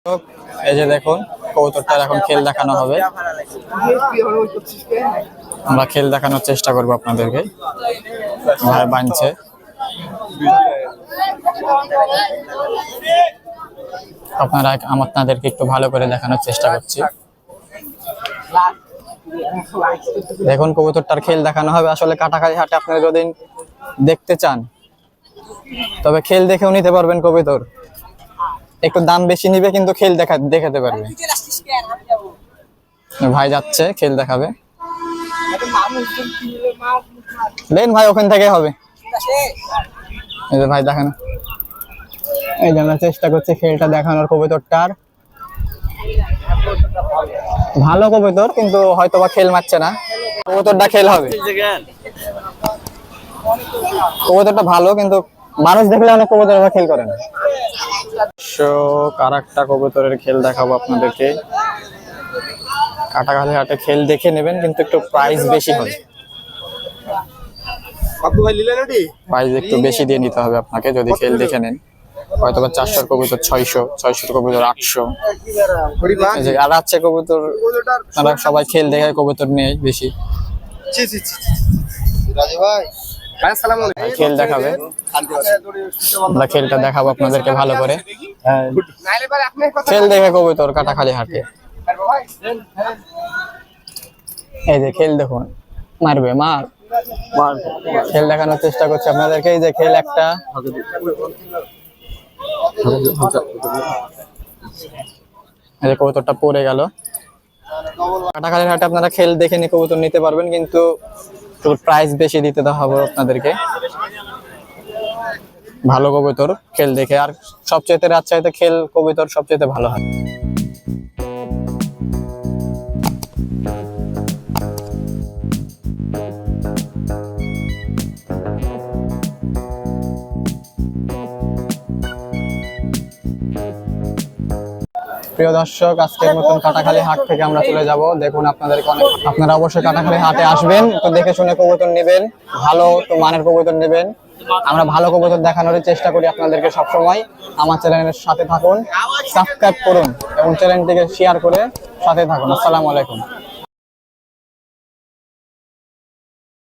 তো এই যে দেখুন কবুতরটার এখন খেল দেখানো হবে। আমরা খেল দেখানোর চেষ্টা করব আপনাদেরকে। ভাই বানছে, আপনাদেরকে একটু ভালো করে দেখানোর চেষ্টা করছি। দেখুন কবুতরটার খেল দেখানো হবে। আসলে কাটাখালী হাটে আপনারা যদি দেখতে চান তবে খেল দেখেও নিতে পারবেন। কবুতর একটু দাম বেশি নিবে কিন্তু খেল দেখাতে পারবে। ভাই যাচ্ছে খেল দেখাবে। দেন ভাই ওখান থেকে হবে। এই যে ভাই দেখানো, এই যে আমরা চেষ্টা করছি খেলটা দেখানোর। কবুতরটার ভালো কবুতর কিন্তু হয়তো বা খেল মারছে না। কবুতরটা খেল হবে। কবুতরটা ভালো কিন্তু মানুষ দেখলে অনেক কবুতর খেল করে না। আর একটা কবুতরের খেল দেখাবো আপনাদেরকে। কাটাখালী হাটে খেল দেখে নেবেন কিন্তু একটু প্রাইস বেশি হবে। প্রাইস একটু বেশি দিয়ে নিতে হবে আপনাকে যদি খেল দেখে নেন। হয়তো বা 400 কবুতর 600, 600 কবুতর 800। আর আছে কবুতর তারা সবাই খেল দেখে কবুতর নেয় বেশি। খেল দেখাবে, আমরা খেলটা দেখাবো আপনাদেরকে ভালো করে। খেল দেখে কবুতর কাটাখালী হাটে। এই যে খেল দেখুন, মারবে মার খেল দেখানোর চেষ্টা করছি আপনাদেরকে। এই যে খেল একটা, এই যে কবুতরটা পড়ে গেল। কাটাখালী হাটে আপনারা খেল দেখে নিয়ে কবুতর নিতে পারবেন কিন্তু প্রাইস বেশি দিতে হবে আপনাদেরকে। ভালো কবুতর খেল দেখে, আর সবচেয়ে রাজশাহীতে খেল কবুতর সবচেয়ে ভালো হয়। প্রিয় দর্শক, আজকের মতন কাটাখালী হাট থেকে আমরা চলে যাব। দেখুন আপনারা অবশ্যই কাটাখালী হাটে আসবেন, তো দেখে শুনে কবুতর নেবেন, ভালো তো মানের কবুতর নেবেন। আমরা ভালো কবুতর দেখানোর চেষ্টা করি আপনাদেরকে সবসময়। আমার চ্যানেলের সাথে থাকুন, সাবস্ক্রাইব করুন এবং চ্যানেলটিকে শেয়ার করে সাথে থাকুন। আসসালামু আলাইকুম।